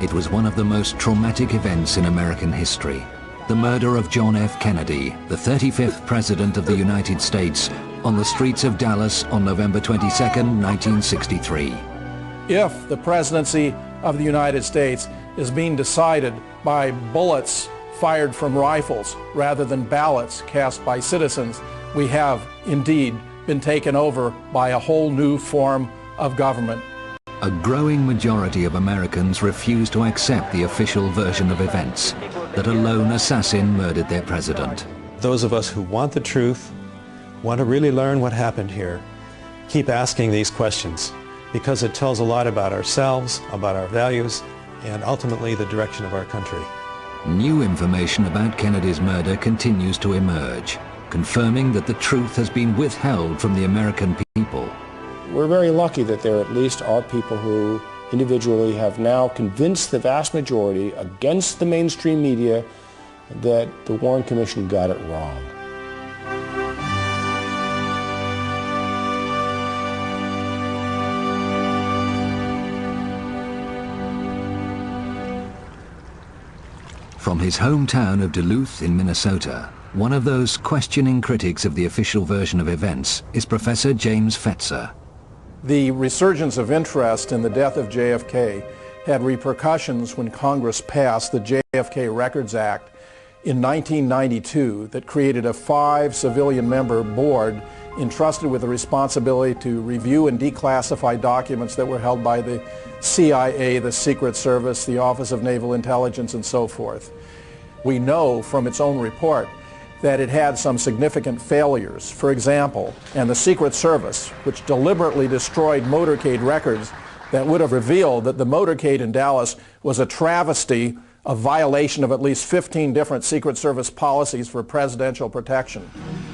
It was one of the most traumatic events in American history. The murder of John F. Kennedy, the 35th President of the United States, on the streets of Dallas on November 22, 1963. If the presidency of the United States is being decided by bullets fired from rifles rather than ballots cast by citizens, we have indeed been taken over by a whole new form of government. A growing majority of Americans refuse to accept the official version of events, that a lone assassin murdered their president. Those of us who want the truth, want to really learn what happened here, keep asking these questions, because it tells a lot about ourselves, about our values, and ultimately the direction of our country. New information about Kennedy's murder continues to emerge, confirming that the truth has been withheld from the American people. We're very lucky that there at least are people who individually have now convinced the vast majority against the mainstream media that the Warren Commission got it wrong. From his hometown of Duluth in Minnesota, one of those questioning critics of the official version of events is Professor James Fetzer. The resurgence of interest in the death of JFK had repercussions when Congress passed the JFK Records Act in 1992 that created a 5-civilian-member board entrusted with the responsibility to review and declassify documents that were held by the CIA, the Secret Service, the Office of Naval Intelligence, and so forth. We know from its own report that it had some significant failures. For example, and the Secret Service, which deliberately destroyed motorcade records that would have revealed that the motorcade in Dallas was a travesty, a violation of at least 15 different Secret Service policies for presidential protection.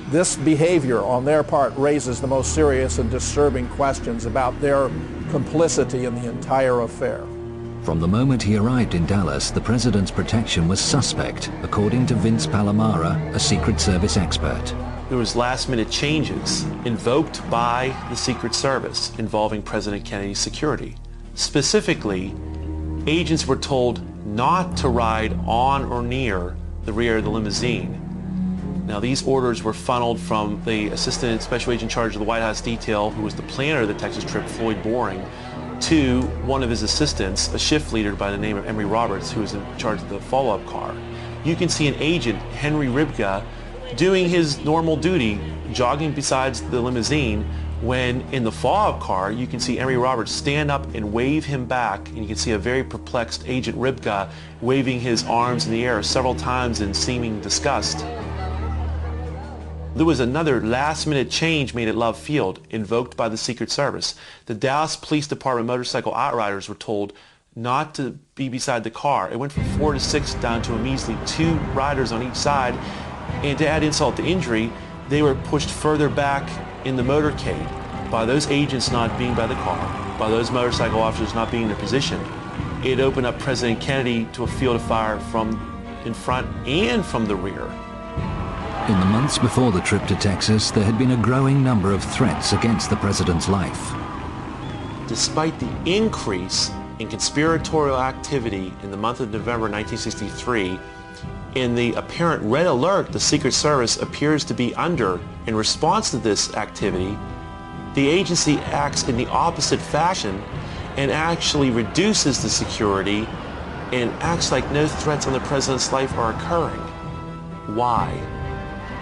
This behavior on their part raises the most serious and disturbing questions about their complicity in the entire affair. From the moment he arrived in Dallas, the president's protection was suspect, according to Vince Palomara, a Secret Service expert. There was last-minute changes invoked by the Secret Service involving President Kennedy's security. Specifically, agents were told not to ride on or near the rear of the limousine. Now, these orders were funneled from the Assistant Special Agent in charge of the White House detail, who was the planner of the Texas trip, Floyd Boring, to one of his assistants, a shift leader by the name of Emory Roberts, who was in charge of the follow-up car. You can see an agent, Henry Ribka, doing his normal duty, jogging besides the limousine, when in the follow-up car, you can see Emory Roberts stand up and wave him back, and you can see a very perplexed Agent Ribka waving his arms in the air several times in seeming disgust. There was another last-minute change made at Love Field, invoked by the Secret Service. The Dallas Police Department motorcycle outriders were told not to be beside the car. It went from 4 to 6 down to a measly 2 riders on each side, and to add insult to injury, they were pushed further back in the motorcade by those agents not being by the car, by those motorcycle officers not being in their position. It opened up President Kennedy to a field of fire from in front and from the rear. In the months before the trip to Texas, there had been a growing number of threats against the president's life. Despite the increase in conspiratorial activity in the month of November 1963, in the apparent red alert the Secret Service appears to be under in response to this activity, the agency acts in the opposite fashion and actually reduces the security and acts like no threats on the president's life are occurring. Why?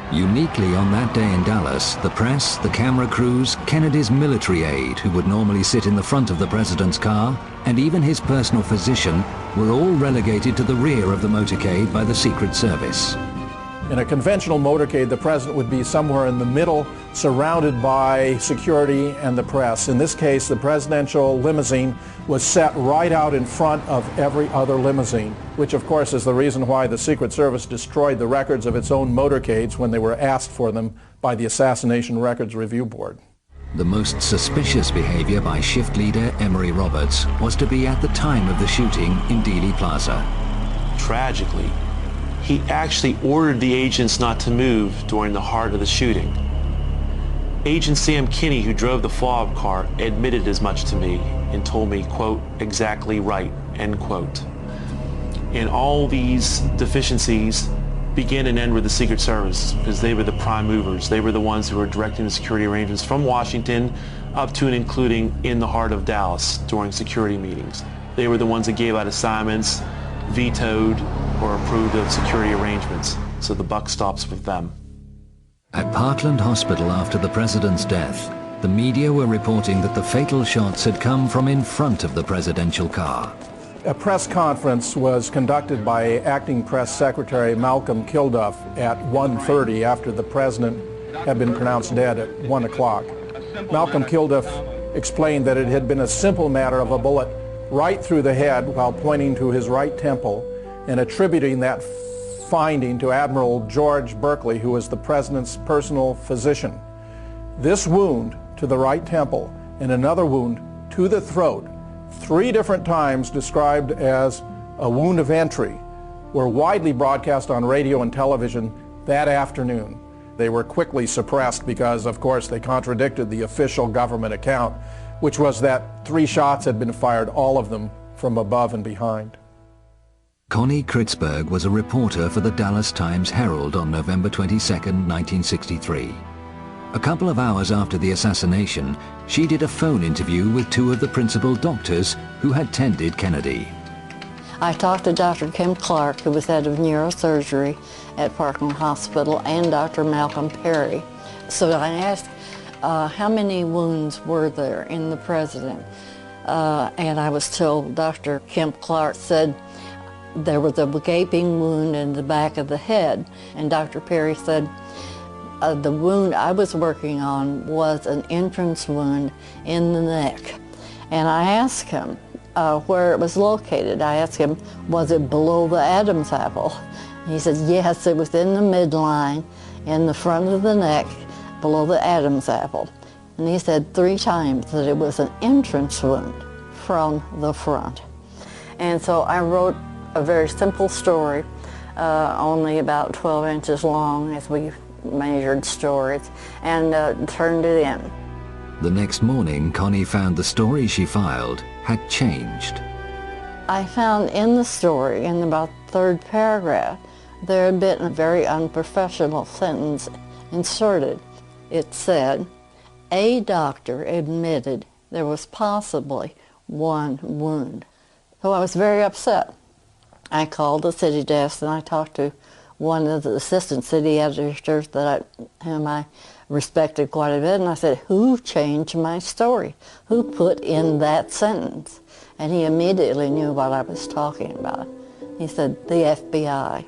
Uniquely on that day in Dallas, the press, the camera crews, Kennedy's military aide, who would normally sit in the front of the president's car, and even his personal physician, were all relegated to the rear of the motorcade by the Secret Service. In a conventional motorcade, the president would be somewhere in the middle, surrounded by security and the press. In this case, the presidential limousine was set right out in front of every other limousine, which of course is the reason why the Secret Service destroyed the records of its own motorcades when they were asked for them by the Assassination Records Review Board. The most suspicious behavior by shift leader Emory Roberts was to be at the time of the shooting in Dealey Plaza. Tragically, he actually ordered the agents not to move during the heart of the shooting. Agent Sam Kinney, who drove the follow-up car, admitted as much to me and told me, quote, "exactly right," end quote. And all these deficiencies begin and end with the Secret Service, because they were the prime movers. They were the ones who were directing the security arrangements from Washington up to and including in the heart of Dallas during security meetings. They were the ones that gave out assignments, vetoed or approved of security arrangements. So the buck stops with them. At Parkland Hospital after the president's death, the media were reporting that the fatal shots had come from in front of the presidential car. A press conference was conducted by Acting Press Secretary Malcolm Kilduff at 1:30 after the president had been pronounced dead at 1 o'clock. Malcolm Kilduff explained that it had been a simple matter of a bullet right through the head while pointing to his right temple and attributing that finding to Admiral George Berkeley, who was the president's personal physician. This wound to the right temple and another wound to the throat, 3 different times described as a wound of entry, were widely broadcast on radio and television that afternoon. They were quickly suppressed because, of course, they contradicted the official government account, which was that 3 shots had been fired, all of them from above and behind. Connie Kritzberg was a reporter for the Dallas Times-Herald on November 22, 1963. A couple of hours after the assassination, she did a phone interview with 2 of the principal doctors who had tended Kennedy. I talked to Dr. Kim Clark, who was head of neurosurgery at Parkland Hospital, and Dr. Malcolm Perry. So I asked, how many wounds were there in the president? And I was told Dr. Kim Clark said there was a gaping wound in the back of the head. And Dr. Perry said the wound I was working on was an entrance wound in the neck. And I asked him where it was located. I asked him, was it below the Adam's apple? And he said, yes, it was in the midline, in the front of the neck, below the Adam's apple. And he said 3 times that it was an entrance wound from the front. And so I wrote a very simple story, only about 12 inches long as we measured stories, and turned it in. The next morning, Connie found the story she filed had changed. I found in the story, in about the 3rd paragraph, there had been a very unprofessional sentence inserted. It said, a doctor admitted there was possibly 1 wound. So I was very upset. I called the city desk and I talked to one of the assistant city editors whom I respected quite a bit, and I said, who changed my story? Who put in that sentence? And he immediately knew what I was talking about. He said, the FBI.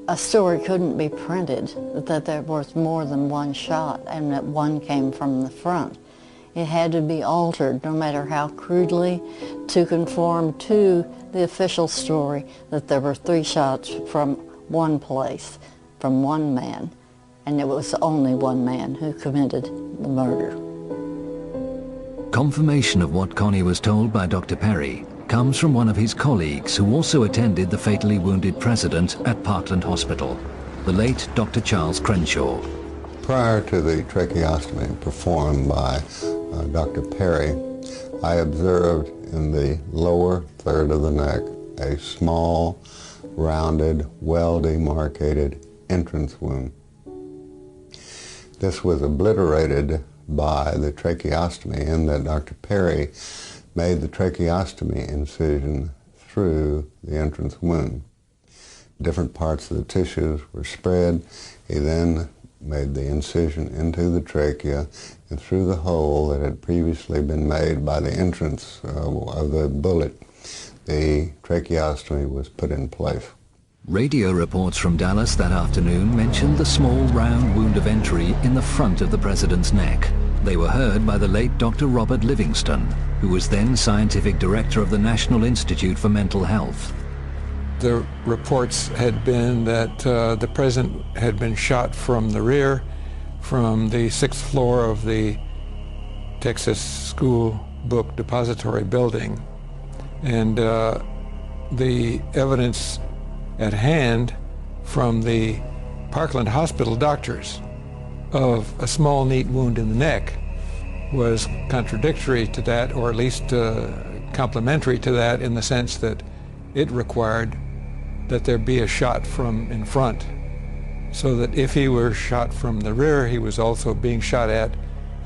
A story couldn't be printed that there was more than 1 shot and that 1 came from the front. It had to be altered, no matter how crudely, to conform to the official story that there were 3 shots from 1 place, from 1 man, and it was only 1 man who committed the murder. Confirmation of what Connie was told by Dr. Perry comes from one of his colleagues who also attended the fatally wounded president at Parkland Hospital, the late Dr. Charles Crenshaw. Prior to the tracheostomy performed by Dr. Perry, I observed in the lower third of the neck a small, rounded, well-demarcated entrance wound. This was obliterated by the tracheostomy in that Dr. Perry made the tracheostomy incision through the entrance wound. Different parts of the tissues were spread. He then made the incision into the trachea and through the hole that had previously been made by the entrance of the bullet, the tracheostomy was put in place. Radio reports from Dallas that afternoon mentioned the small round wound of entry in the front of the president's neck. They were heard by the late Dr. Robert Livingston, who was then scientific director of the National Institute for Mental Health. The reports had been that the president had been shot from the rear, from the 6th floor of the Texas School Book Depository building. And the evidence at hand from the Parkland Hospital doctors of a small, neat wound in the neck was contradictory to that, or at least complementary to that, in the sense that it required that there be a shot from in front, so that if he were shot from the rear, he was also being shot at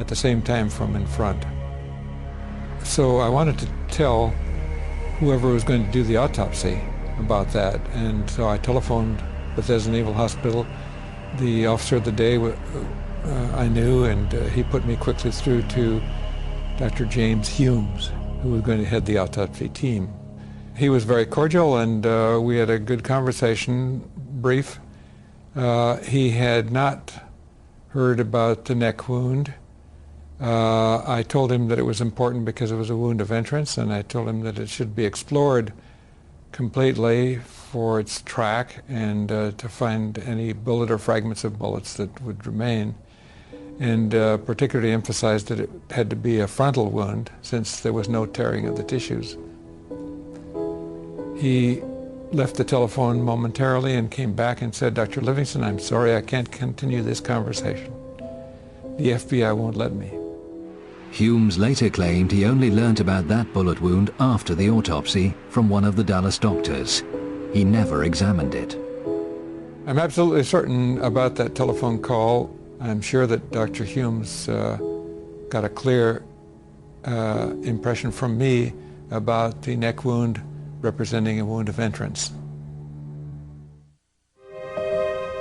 the same time from in front. So I wanted to tell whoever was going to do the autopsy about that, and so I telephoned Bethesda Naval Hospital. The officer of the day I knew, and he put me quickly through to Dr. James Humes, who was going to head the autopsy team. He was very cordial, and we had a good conversation, brief. He had not heard about the neck wound. I told him that it was important because it was a wound of entrance, and I told him that it should be explored completely for its track and to find any bullet or fragments of bullets that would remain, and particularly emphasized that it had to be a frontal wound since there was no tearing of the tissues. He left the telephone momentarily and came back and said, "Dr. Livingston, I'm sorry I can't continue this conversation. The FBI won't let me." Humes later claimed he only learnt about that bullet wound after the autopsy from one of the Dallas doctors. He never examined it. I'm absolutely certain about that telephone call. I'm sure that Dr. Humes got a clear impression from me about the neck wound representing a wound of entrance.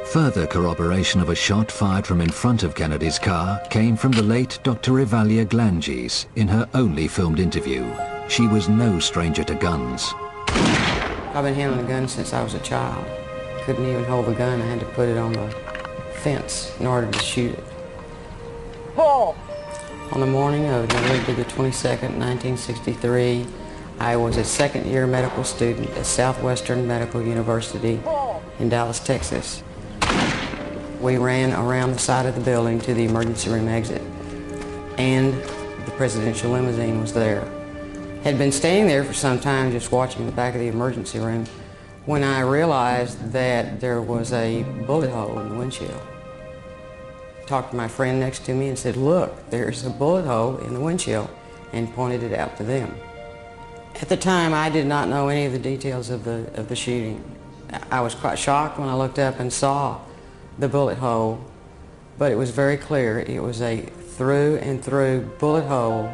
Further corroboration of a shot fired from in front of Kennedy's car came from the late Dr. Evalia Glanges in her only filmed interview. She was no stranger to guns. I've been handling a gun since I was a child. Couldn't even hold the gun. I had to put it on the fence in order to shoot it. Oh. On the morning of November the 22nd, 1963, I was a second-year medical student at Southwestern Medical University in Dallas, Texas. We ran around the side of the building to the emergency room exit, and the presidential limousine was there. Had been standing there for some time just watching the back of the emergency room when I realized that there was a bullet hole in the windshield. Talked to my friend next to me and said, "Look, there's a bullet hole in the windshield," and pointed it out to them. At the time, I did not know any of the details of the shooting. I was quite shocked when I looked up and saw the bullet hole, but it was very clear. It was a through and through bullet hole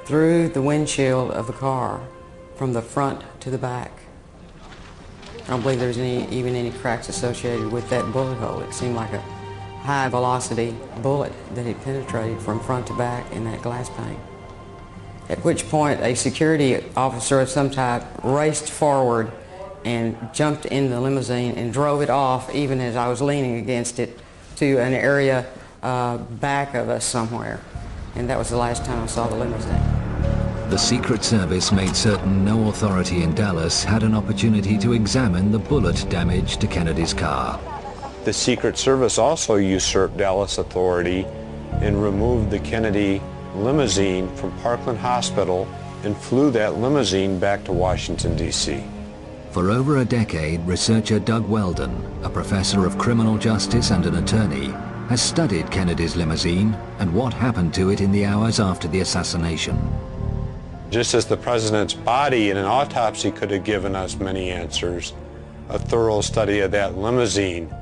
through the windshield of the car from the front to the back. I don't believe there's even any cracks associated with that bullet hole. It seemed like a high velocity bullet that had penetrated from front to back in that glass pane. At which point a security officer of some type raced forward and jumped in the limousine and drove it off even as I was leaning against it to an area back of us somewhere. And that was the last time I saw the limousine. The Secret Service made certain no authority in Dallas had an opportunity to examine the bullet damage to Kennedy's car. The Secret Service also usurped Dallas authority and removed the Kennedy limousine from Parkland Hospital and flew that limousine back to Washington, D.C. For over a decade, researcher Doug Weldon, a professor of criminal justice and an attorney, has studied Kennedy's limousine and what happened to it in the hours after the assassination. Just as the president's body in an autopsy could have given us many answers, a thorough study of that limousine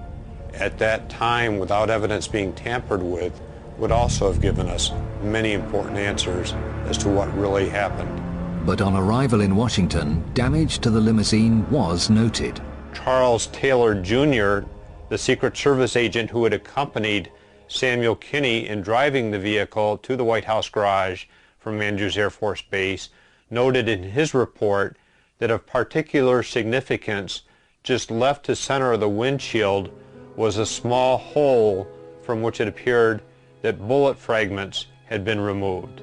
at that time without evidence being tampered with would also have given us many important answers as to what really happened. But on arrival in Washington, damage to the limousine was noted. Charles Taylor Jr., the Secret Service agent who had accompanied Samuel Kinney in driving the vehicle to the White House garage from Andrews Air Force Base, noted in his report that of particular significance, just left to center of the windshield was a small hole from which it appeared that bullet fragments had been removed.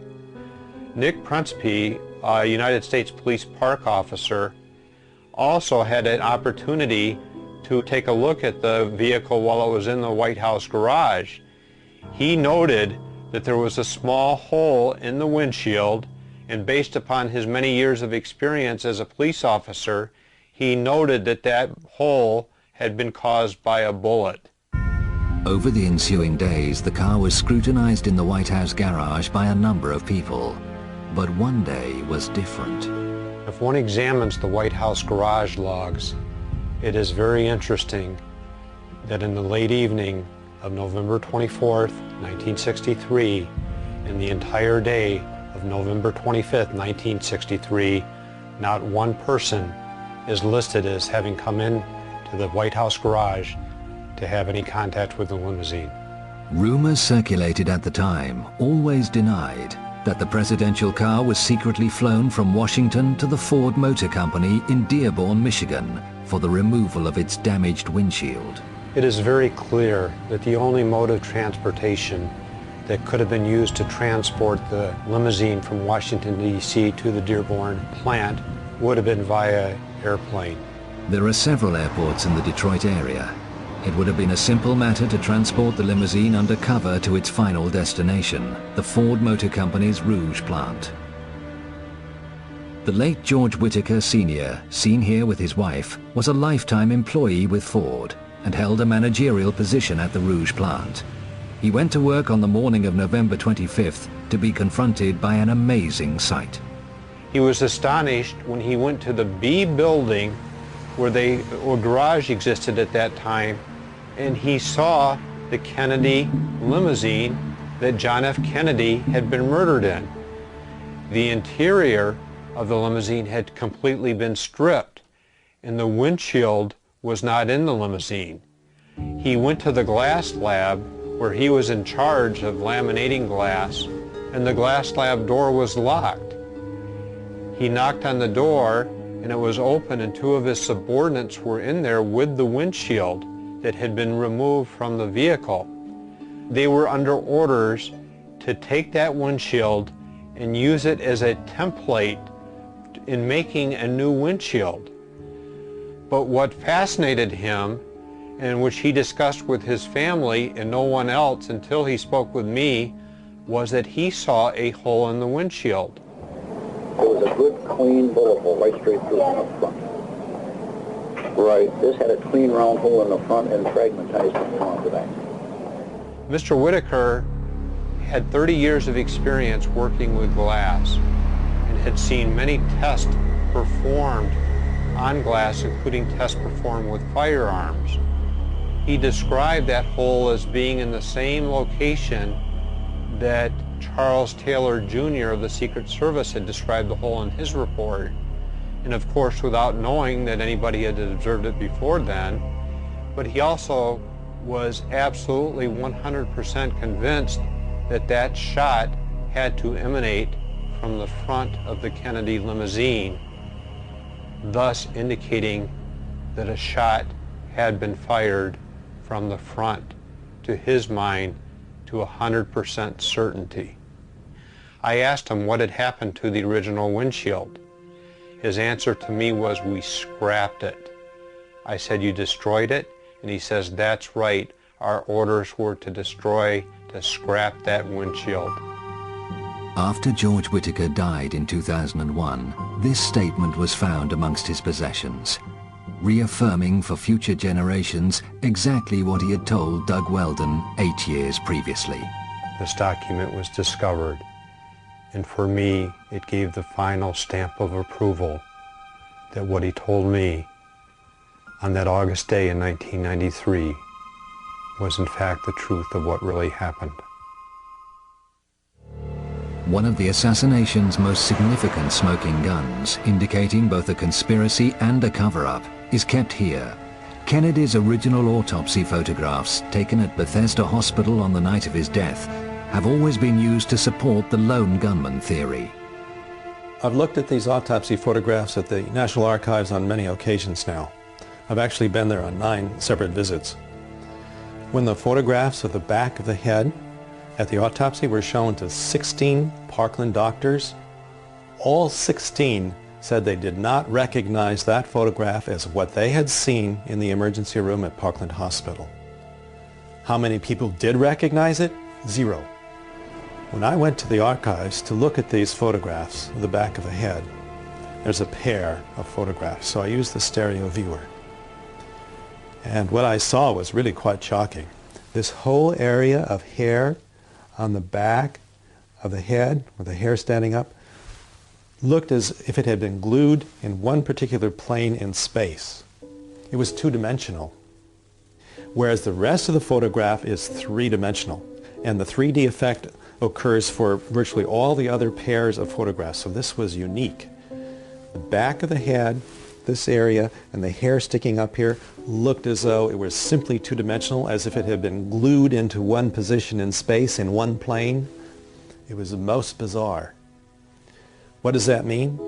Nick Prunspy, a United States Police Park officer, also had an opportunity to take a look at the vehicle while it was in the White House garage. He noted that there was a small hole in the windshield, and based upon his many years of experience as a police officer, he noted that that hole had been caused by a bullet. Over the ensuing days, the car was scrutinized in the White House garage by a number of people. But one day was different. If one examines the White House garage logs, it is very interesting that in the late evening of November 24th, 1963, and the entire day of November 25th, 1963, not one person is listed as having come in to the White House garage to have any contact with the limousine. Rumors circulated at the time always denied that the presidential car was secretly flown from Washington to the Ford Motor Company in Dearborn, Michigan, for the removal of its damaged windshield. It is very clear that the only mode of transportation that could have been used to transport the limousine from Washington, D.C. to the Dearborn plant would have been via airplane. There are several airports in the Detroit area. It would have been a simple matter to transport the limousine undercover to its final destination, the Ford Motor Company's Rouge plant. The late George Whitaker Sr., seen here with his wife, was a lifetime employee with Ford and held a managerial position at the Rouge plant. He went to work on the morning of November 25th to be confronted by an amazing sight. He was astonished when he went to the B building where a garage existed at that time, and he saw the Kennedy limousine that John F. Kennedy had been murdered in. The interior of the limousine had completely been stripped, and the windshield was not in the limousine. He went to the glass lab where he was in charge of laminating glass, and the glass lab door was locked. He knocked on the door, and it was open, and two of his subordinates were in there with the windshield that had been removed from the vehicle. They were under orders to take that windshield and use it as a template in making a new windshield. But what fascinated him, and which he discussed with his family and no one else until he spoke with me, was that he saw a hole in the windshield. It was a good, clean bullet hole right straight through in the front. Right. This had a clean, round hole in the front and fragmentized from the front to the back. Mr. Whitaker had 30 years of experience working with glass and had seen many tests performed on glass, including tests performed with firearms. He described that hole as being in the same location that Charles Taylor Jr. of the Secret Service had described the hole in his report. And of course, without knowing that anybody had observed it before then, but he also was absolutely 100% convinced that that shot had to emanate from the front of the Kennedy limousine, thus indicating that a shot had been fired from the front, to his mind, to 100% certainty. I asked him what had happened to the original windshield. His answer to me was, "We scrapped it." I said, "You destroyed it?" And he says, "That's right. Our orders were to scrap that windshield." After George Whitaker died in 2001, this statement was found amongst his possessions, reaffirming for future generations exactly what he had told Doug Weldon 8 years previously. This document was discovered, and for me, it gave the final stamp of approval that what he told me on that August day in 1993 was in fact the truth of what really happened. One of the assassination's most significant smoking guns, indicating both a conspiracy and a cover-up, is kept here. Kennedy's original autopsy photographs, taken at Bethesda Hospital on the night of his death, have always been used to support the lone gunman theory. I've looked at these autopsy photographs at the National Archives on many occasions now. I've actually been there on 9 separate visits. When the photographs of the back of the head at the autopsy were shown to 16 Parkland doctors, all 16 said they did not recognize that photograph as what they had seen in the emergency room at Parkland Hospital. How many people did recognize it? 0. When I went to the archives to look at these photographs of the back of the head, there's a pair of photographs, so I used the stereo viewer. And what I saw was really quite shocking. This whole area of hair on the back of the head, with the hair standing up, looked as if it had been glued in one particular plane in space. It was two-dimensional, whereas the rest of the photograph is three-dimensional. And the 3D effect occurs for virtually all the other pairs of photographs, so this was unique. The back of the head, this area, and the hair sticking up here looked as though it was simply two-dimensional, as if it had been glued into one position in space, in one plane. It was the most bizarre. What does that mean?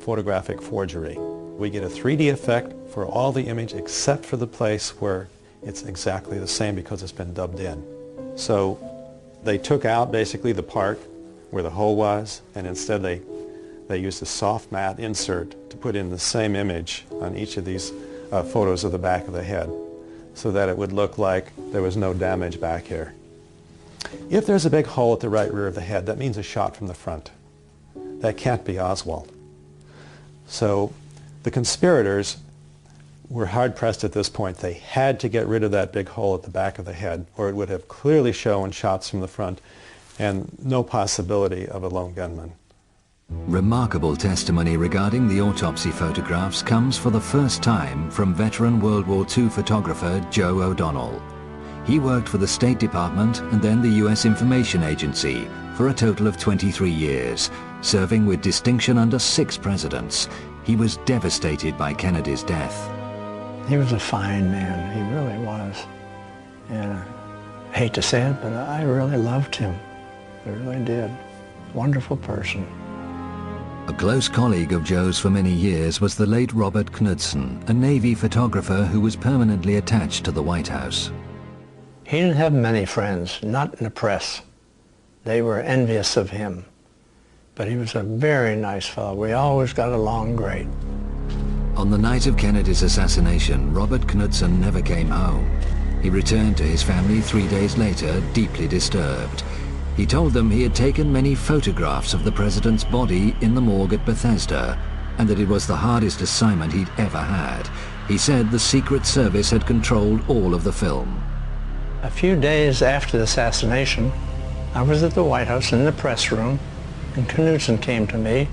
Photographic forgery. We get a 3D effect for all the image except for the place where it's exactly the same because it's been dubbed in. So they took out basically the part where the hole was, and instead they used a soft matte insert to put in the same image on each of these photos of the back of the head so that it would look like there was no damage back here. If there's a big hole at the right rear of the head, that means a shot from the front. That can't be Oswald. So the conspirators were hard-pressed at this point. They had to get rid of that big hole at the back of the head, or it would have clearly shown shots from the front and no possibility of a lone gunman. Remarkable testimony regarding the autopsy photographs comes for the first time from veteran World War II photographer Joe O'Donnell. He worked for the State Department and then the U.S. Information Agency for a total of 23 years, serving with distinction under 6 presidents. He was devastated by Kennedy's death. He was a fine man, he really was. And I hate to say it, but I really loved him. I really did. Wonderful person. A close colleague of Joe's for many years was the late Robert Knudsen, a Navy photographer who was permanently attached to the White House. He didn't have many friends, not in the press. They were envious of him. But he was a very nice fellow. We always got along great. On the night of Kennedy's assassination, Robert Knudsen never came home. He returned to his family 3 days later, deeply disturbed. He told them he had taken many photographs of the president's body in the morgue at Bethesda, and that it was the hardest assignment he'd ever had. He said the Secret Service had controlled all of the film. A few days after the assassination, I was at the White House in the press room, and Knudsen came to me,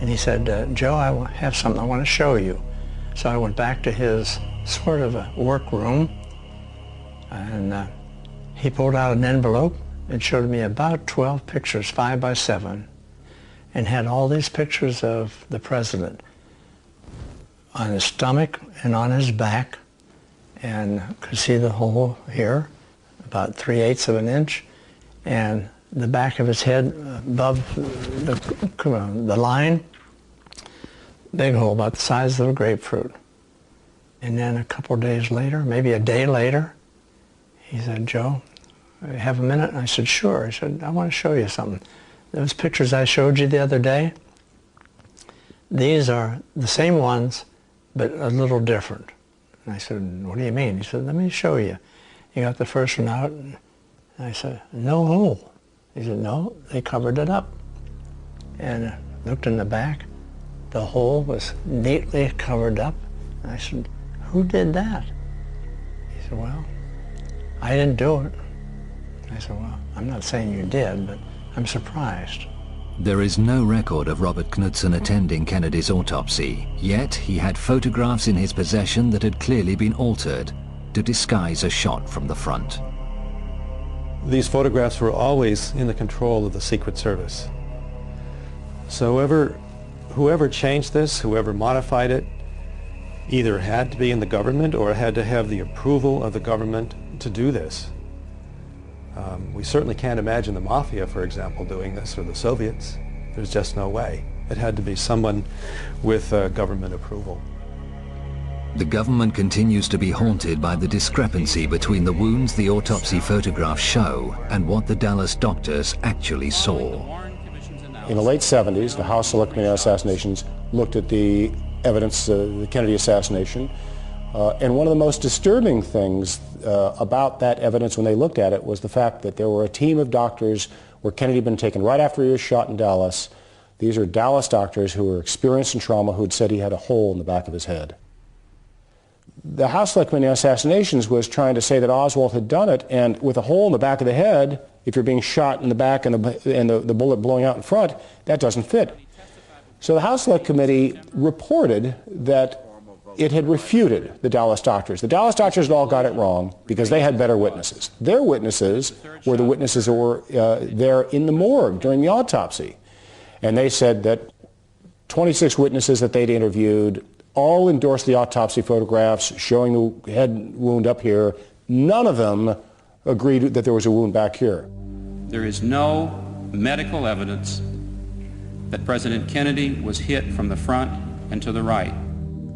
and he said, Joe, I have something I want to show you. So I went back to his sort of a work room, and he pulled out an envelope and showed me about 12 pictures, 5 by 7, and had all these pictures of the president on his stomach and on his back, and could see the hole here, about 3/8 of an inch, and the back of his head above the line, big hole about the size of a grapefruit. And then a couple of days later, maybe a day later, he said, Joe, have a minute? And I said, sure. He said, I want to show you something. Those pictures I showed you the other day, these are the same ones, but a little different. And I said, what do you mean? He said, let me show you. He got the first one out, and I said, no hole. He said, no, they covered it up. And I looked in the back. The hole was neatly covered up. And I said, who did that? He said, well, I didn't do it. I said, well, I'm not saying you did, but I'm surprised. There is no record of Robert Knudsen attending Kennedy's autopsy, yet he had photographs in his possession that had clearly been altered to disguise a shot from the front. These photographs were always in the control of the Secret Service. So whoever changed this, whoever modified it, either had to be in the government or had to have the approval of the government to do this. We certainly can't imagine the Mafia, for example, doing this, or the Soviets. There's just no way. It had to be someone with government approval. The government continues to be haunted by the discrepancy between the wounds the autopsy photographs show and what the Dallas doctors actually saw. In the late 70s, the House Select Committee on Assassinations looked at the evidence of the Kennedy assassination, and one of the most disturbing things about that evidence when they looked at it was the fact that there were a team of doctors where Kennedy had been taken right after he was shot in Dallas. These are Dallas doctors who were experienced in trauma who had said he had a hole in the back of his head. The House Select Committee on Assassinations was trying to say that Oswald had done it, and with a hole in the back of the head, if you're being shot in the back and the bullet blowing out in front, that doesn't fit. So the House Select Committee reported that it had refuted the Dallas doctors. The Dallas doctors had all got it wrong because they had better witnesses. Their witnesses were the witnesses that were there in the morgue during the autopsy. And they said that 26 witnesses that they'd interviewed all endorsed the autopsy photographs showing the head wound up here. None of them agreed that there was a wound back here. There is no medical evidence that President Kennedy was hit from the front and to the right.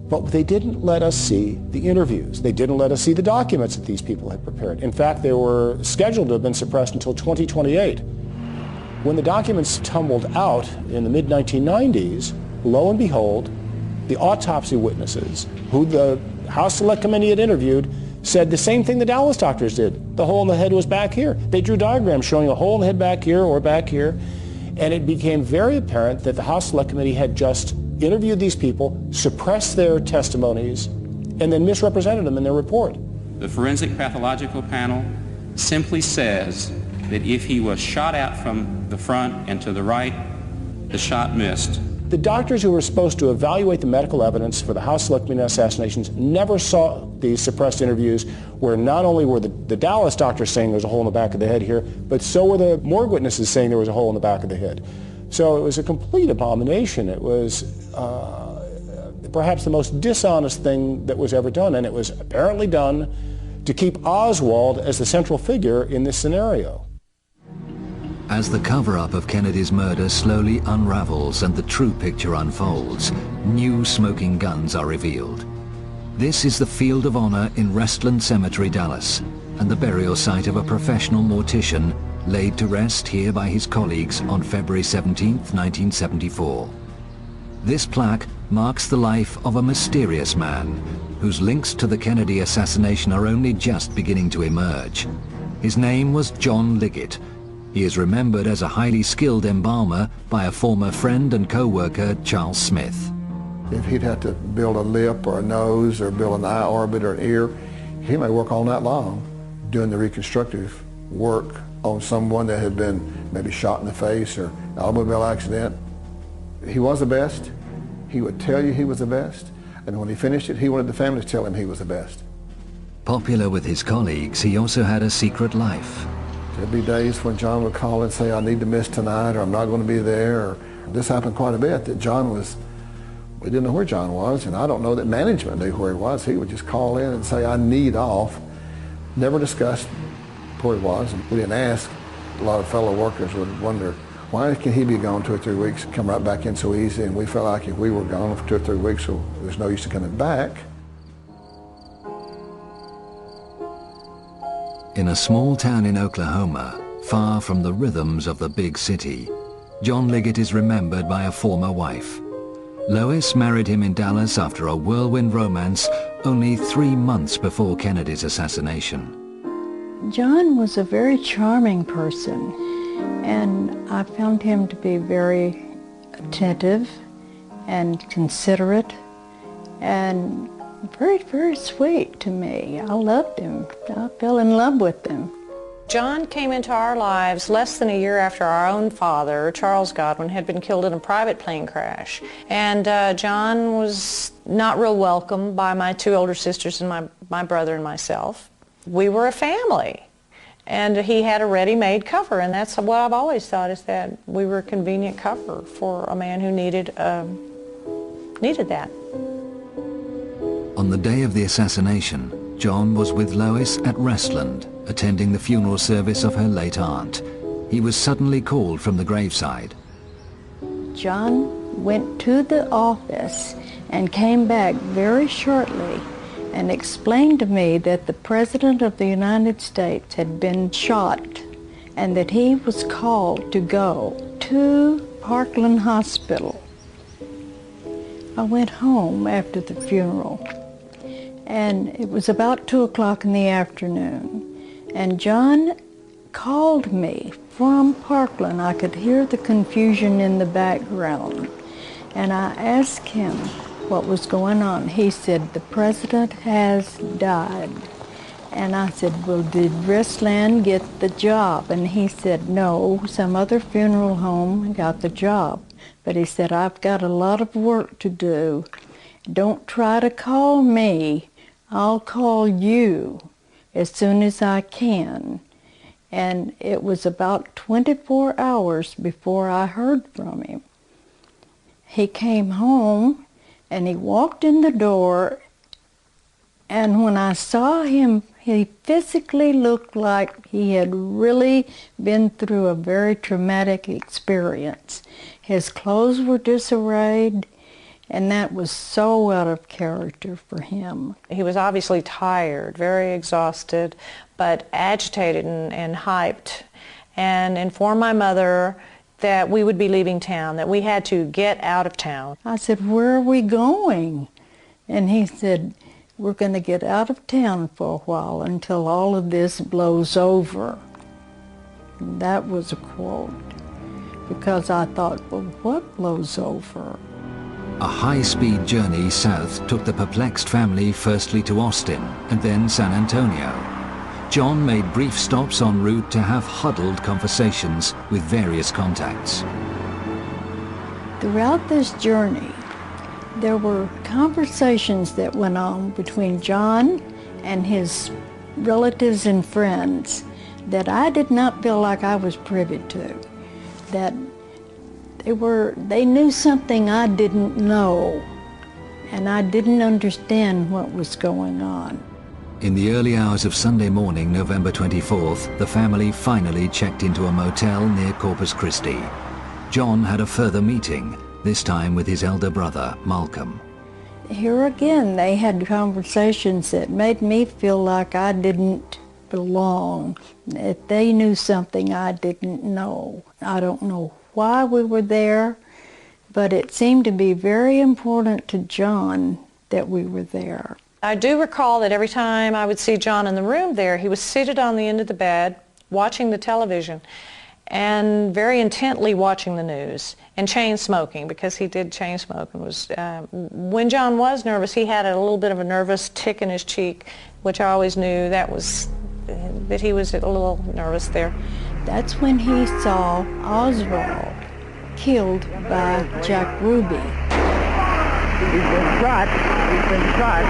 But they didn't let us see the interviews. They didn't let us see the documents that these people had prepared. In fact, they were scheduled to have been suppressed until 2028. When the documents tumbled out in the mid-1990s, lo and behold, the autopsy witnesses, who the House Select Committee had interviewed, said the same thing the Dallas doctors did. The hole in the head was back here. They drew diagrams showing a hole in the head back here or back here, and it became very apparent that the House Select Committee had just interviewed these people, suppressed their testimonies, and then misrepresented them in their report. The forensic pathological panel simply says that if he was shot at from the front and to the right, the shot missed. The doctors who were supposed to evaluate the medical evidence for the House Select Committee assassinations never saw these suppressed interviews where not only were the Dallas doctors saying there was a hole in the back of the head here, but so were the morgue witnesses saying there was a hole in the back of the head. So it was a complete abomination. It was perhaps the most dishonest thing that was ever done, and it was apparently done to keep Oswald as the central figure in this scenario. As the cover-up of Kennedy's murder slowly unravels and the true picture unfolds, new smoking guns are revealed. This is the Field of Honor in Restland Cemetery, Dallas, and the burial site of a professional mortician laid to rest here by his colleagues on February 17, 1974. This plaque marks the life of a mysterious man whose links to the Kennedy assassination are only just beginning to emerge. His name was John Liggett. He is remembered as a highly skilled embalmer by a former friend and co-worker, Charles Smith. If he'd had to build a lip or a nose or build an eye orbit or an ear, he may work all night long doing the reconstructive work on someone that had been maybe shot in the face or an automobile accident. He was the best. He would tell you he was the best. And when he finished it, he wanted the family to tell him he was the best. Popular with his colleagues, he also had a secret life. There'd be days when John would call and say, I need to miss tonight, or I'm not going to be there. Or, this happened quite a bit, that we didn't know where John was, and I don't know that management knew where he was. He would just call in and say, I need off. Never discussed where he was, and we didn't ask. A lot of fellow workers would wonder, why can he be gone 2 or 3 weeks and come right back in so easy? And we felt like if we were gone for 2 or 3 weeks, so there's no use in coming back. In a small town in Oklahoma, far from the rhythms of the big city, John Liggett is remembered by a former wife. Lois married him in Dallas after a whirlwind romance only 3 months before Kennedy's assassination. John was a very charming person, and I found him to be very attentive and considerate and very, very sweet to me. I loved him. I fell in love with him. John came into our lives less than a year after our own father, Charles Godwin, had been killed in a private plane crash. And John was not real welcome by my 2 older sisters and my brother and myself. We were a family. And he had a ready-made cover, and that's what I've always thought, is that we were a convenient cover for a man who needed that. On the day of the assassination, John was with Lois at Restland, attending the funeral service of her late aunt. He was suddenly called from the graveside. John went to the office and came back very shortly and explained to me that the President of the United States had been shot and that he was called to go to Parkland Hospital. I went home after the funeral, and it was about 2 o'clock in the afternoon, and John called me from Parkland. I could hear the confusion in the background, and I asked him what was going on. He said, the President has died. And I said, well, did Restland get the job? And he said, no, some other funeral home got the job. but he said, I've got a lot of work to do. Don't try to call me. I'll call you as soon as I can. And it was about 24 hours before I heard from him. He came home and he walked in the door, and when I saw him, he physically looked like he had really been through a very traumatic experience. His clothes were disarrayed, and that was so out of character for him. He was obviously tired, very exhausted, but agitated and hyped, and informed my mother that we would be leaving town, that we had to get out of town. I said, where are we going? And he said, we're going to get out of town for a while until all of this blows over. And that was a quote, because I thought, well, what blows over? A high-speed journey south took the perplexed family firstly to Austin and then San Antonio. John made brief stops en route to have huddled conversations with various contacts. Throughout this journey, there were conversations that went on between John and his relatives and friends that I did not feel like I was privy to, that they knew something I didn't know, and I didn't understand what was going on. In the early hours of Sunday morning, November 24th, the family finally checked into a motel near Corpus Christi. John had a further meeting, this time with his elder brother, Malcolm. Here again, they had conversations that made me feel like I didn't belong, that they knew something I didn't know. I don't know why we were there, but it seemed to be very important to John that we were there. I do recall that every time I would see John in the room there, he was seated on the end of the bed, watching the television, and very intently watching the news, and chain smoking, because he did chain smoke. And was when John was nervous, he had a little bit of a nervous tick in his cheek, which I always knew that he was a little nervous there. That's when he saw Oswald killed by Jack Ruby. He's been shot. He's been shot.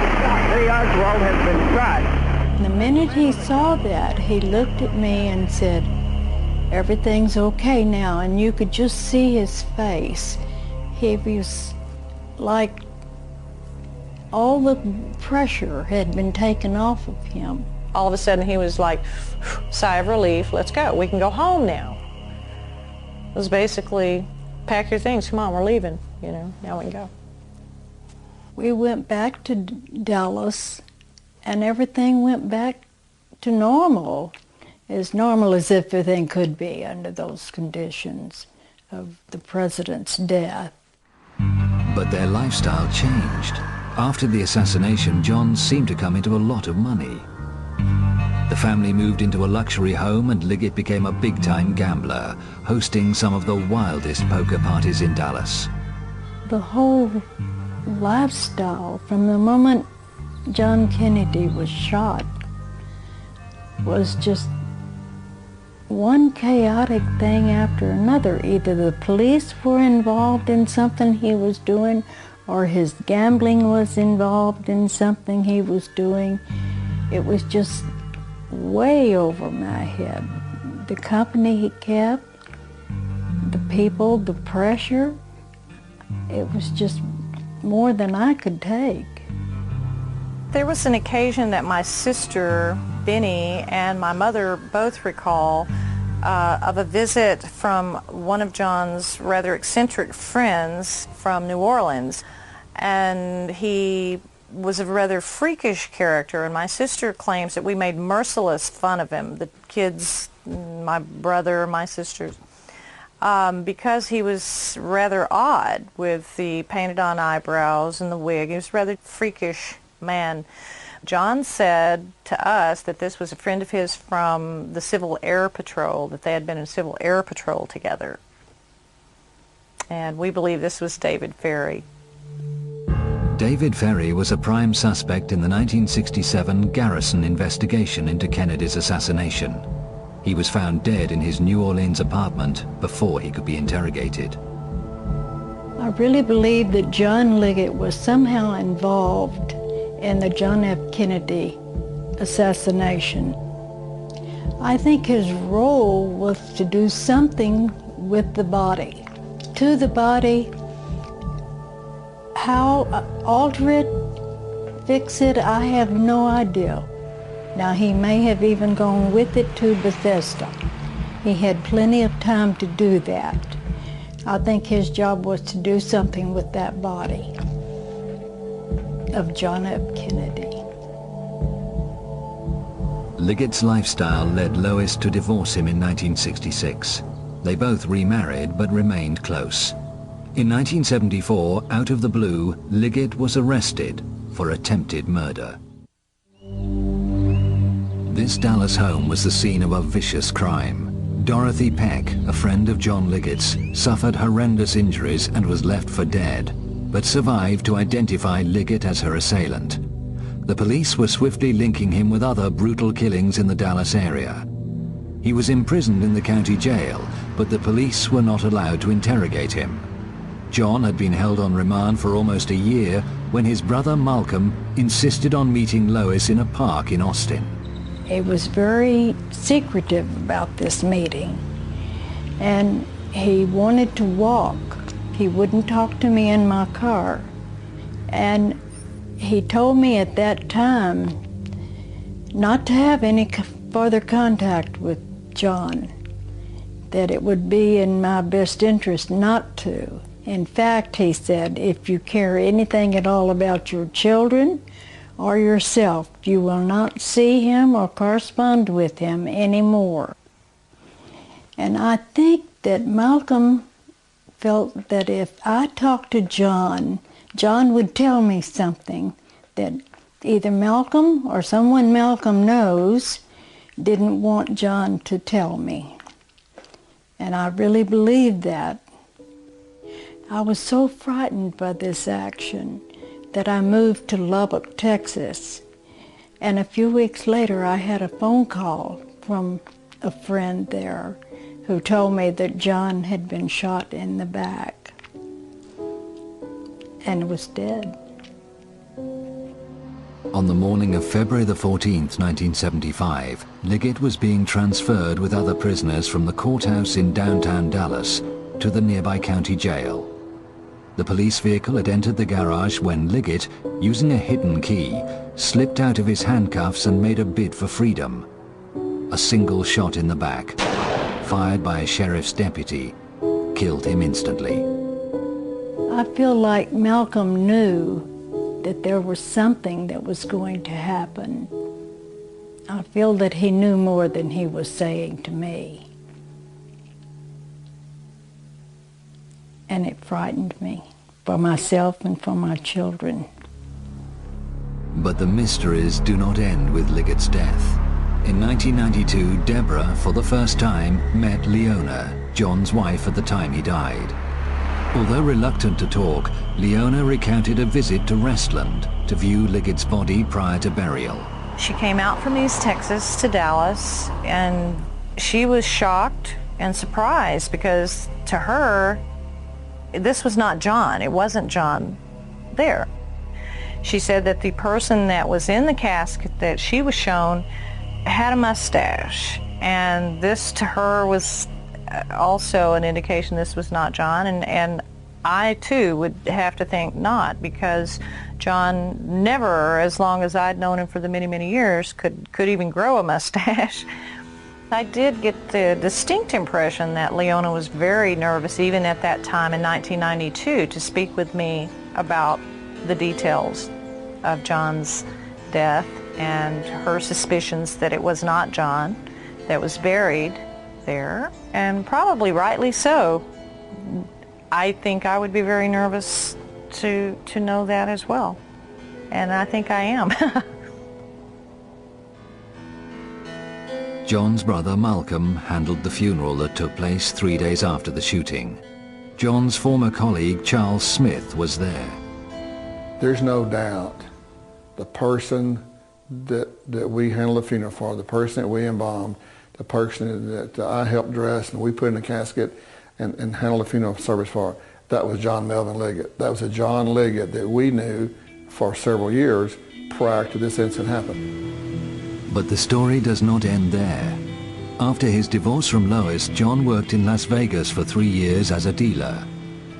Lee Oswald has been shot. The minute he saw that, he looked at me and said, everything's okay now, and you could just see his face. He was like all the pressure had been taken off of him. All of a sudden he was like, sigh of relief, let's go, we can go home now. It was basically, pack your things, come on, we're leaving, now we can go. We went back to Dallas, and everything went back to normal as everything could be under those conditions of the president's death. But their lifestyle changed. After the assassination, John seemed to come into a lot of money. The family moved into a luxury home, and Liggett became a big-time gambler, hosting some of the wildest poker parties in Dallas. The whole lifestyle from the moment John Kennedy was shot was just one chaotic thing after another. Either the police were involved in something he was doing, or his gambling was involved in something he was doing. It was just way over my head. The company he kept, the people, the pressure, it was just more than I could take. There was an occasion that my sister, Benny, and my mother both recall of a visit from one of John's rather eccentric friends from New Orleans. And he was a rather freakish character, and my sister claims that we made merciless fun of him, the kids, my brother, my sisters, because he was rather odd with the painted-on eyebrows and the wig. He was a rather freakish man. John said to us that this was a friend of his from the Civil Air Patrol, that they had been in Civil Air Patrol together. And we believe this was David Ferry. David Ferry was a prime suspect in the 1967 Garrison investigation into Kennedy's assassination. He was found dead in his New Orleans apartment before he could be interrogated. I really believe that John Liggett was somehow involved in the John F. Kennedy assassination. I think his role was to do something with the body. To the body, how alter it, fix it, I have no idea. Now, he may have even gone with it to Bethesda. He had plenty of time to do that. I think his job was to do something with that body of John F. Kennedy. Liggett's lifestyle led Lois to divorce him in 1966. They both remarried but remained close. In 1974, out of the blue, Liggett was arrested for attempted murder. This Dallas home was the scene of a vicious crime. Dorothy Peck, a friend of John Liggett's, suffered horrendous injuries and was left for dead, but survived to identify Liggett as her assailant. The police were swiftly linking him with other brutal killings in the Dallas area. He was imprisoned in the county jail, but the police were not allowed to interrogate him. John had been held on remand for almost a year when his brother Malcolm insisted on meeting Lois in a park in Austin. He was very secretive about this meeting, and he wanted to walk. He wouldn't talk to me in my car, and he told me at that time not to have any further contact with John, that it would be in my best interest not to. In fact, he said, if you care anything at all about your children or yourself, you will not see him or correspond with him anymore. And I think that Malcolm felt that if I talked to John, John would tell me something that either Malcolm or someone Malcolm knows didn't want John to tell me. And I really believed that. I was so frightened by this action that I moved to Lubbock, Texas. And a few weeks later, I had a phone call from a friend there who told me that John had been shot in the back and was dead. On the morning of February the 14th, 1975, Liggett was being transferred with other prisoners from the courthouse in downtown Dallas to the nearby county jail. The police vehicle had entered the garage when Liggett, using a hidden key, slipped out of his handcuffs and made a bid for freedom. A single shot in the back, fired by a sheriff's deputy, killed him instantly. I feel like Malcolm knew that there was something that was going to happen. I feel that he knew more than he was saying to me. And it frightened me, for myself and for my children. But the mysteries do not end with Liggett's death. In 1992, Deborah, for the first time, met Leona, John's wife at the time he died. Although reluctant to talk, Leona recounted a visit to Restland to view Liggett's body prior to burial. She came out from East Texas to Dallas, and she was shocked and surprised because to her, this was not John. It wasn't John there. She said that the person that was in the casket that she was shown had a mustache, and this to her was also an indication this was not John, and I too would have to think not, because John never, as long as I'd known him for the many, many years, could even grow a mustache. I did get the distinct impression that Leona was very nervous, even at that time in 1992, to speak with me about the details of John's death and her suspicions that it was not John that was buried there, and probably rightly so. I think I would be very nervous to know that as well, and I think I am. John's brother Malcolm handled the funeral that took place 3 days after the shooting. John's former colleague Charles Smith was there. There's no doubt the person that we handled the funeral for, the person that we embalmed, the person that I helped dress and we put in a casket and handled the funeral service for, that was John Melvin Liggett. That was a John Liggett that we knew for several years prior to this incident happening. But the story does not end there. After his divorce from Lois, John worked in Las Vegas for 3 years as a dealer.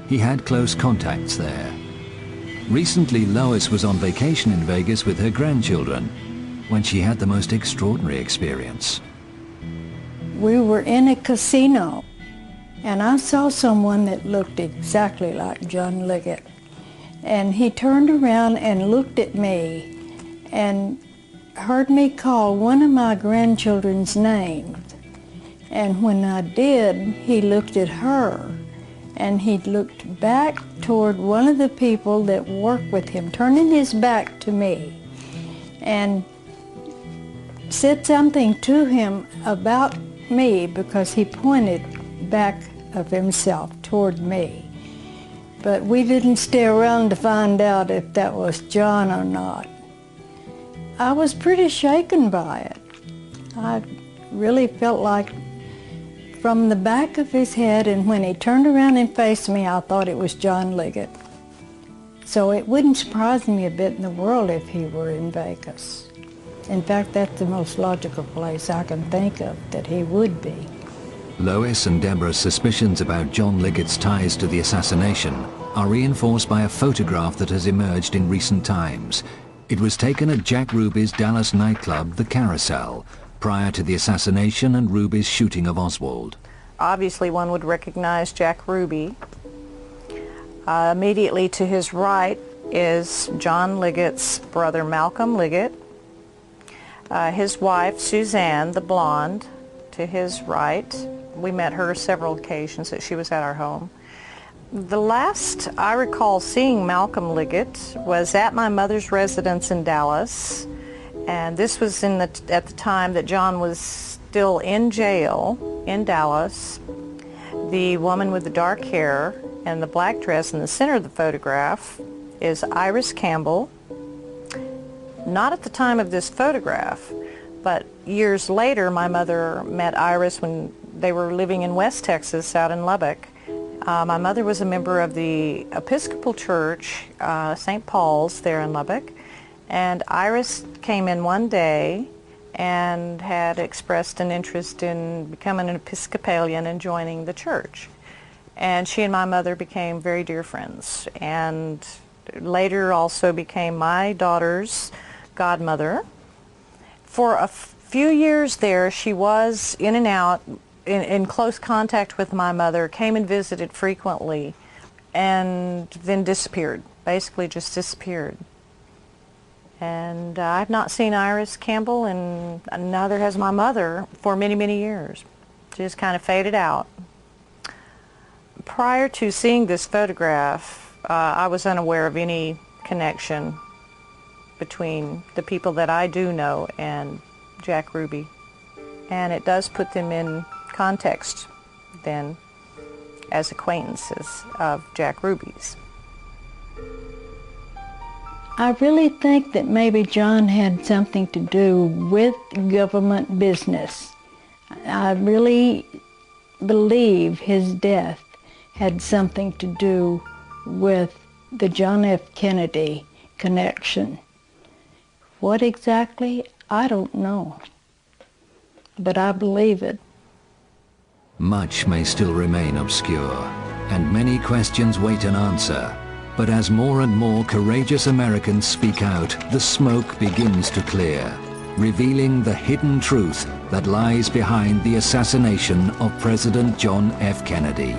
He had close contacts there. Recently, Lois was on vacation in Vegas with her grandchildren when she had the most extraordinary experience. We were in a casino, and I saw someone that looked exactly like John Liggett. And he turned around and looked at me and heard me call one of my grandchildren's names. And when I did, he looked at her, and he looked back toward one of the people that worked with him, turning his back to me, and said something to him about me because he pointed back of himself toward me. But we didn't stay around to find out if that was John or not. I was pretty shaken by it. I really felt like from the back of his head, and when he turned around and faced me, I thought it was John Liggett. So it wouldn't surprise me a bit in the world if he were in Vegas. In fact, that's the most logical place I can think of that he would be. Lois and Deborah's suspicions about John Liggett's ties to the assassination are reinforced by a photograph that has emerged in recent times. It was taken at Jack Ruby's Dallas nightclub, The Carousel, prior to the assassination and Ruby's shooting of Oswald. Obviously, one would recognize Jack Ruby. Immediately to his right is John Liggett's brother, Malcolm Liggett. His wife, Suzanne, the blonde, to his right. We met her several occasions that she was at our home. The last I recall seeing Malcolm Liggett was at my mother's residence in Dallas, and this was at the time that John was still in jail in Dallas. The woman with the dark hair and the black dress in the center of the photograph is Iris Campbell. Not at the time of this photograph, but years later my mother met Iris when they were living in West Texas out in Lubbock. My mother was a member of the Episcopal Church, St. Paul's there in Lubbock, and Iris came in one day and had expressed an interest in becoming an Episcopalian and joining the church. And she and my mother became very dear friends, and later also became my daughter's godmother. For a few years there, she was in and out, in close contact with my mother, came and visited frequently, and then disappeared, basically just disappeared. And I've not seen Iris Campbell, and neither has my mother, for many, many years. She just kind of faded out. Prior to seeing this photograph, I was unaware of any connection between the people that I do know and Jack Ruby. And it does put them in context then as acquaintances of Jack Ruby's. I really think that maybe John had something to do with government business. I really believe his death had something to do with the John F. Kennedy connection. What exactly, I don't know, but I believe it. Much may still remain obscure, and many questions wait an answer. But as more and more courageous Americans speak out, the smoke begins to clear, revealing the hidden truth that lies behind the assassination of President John F. Kennedy.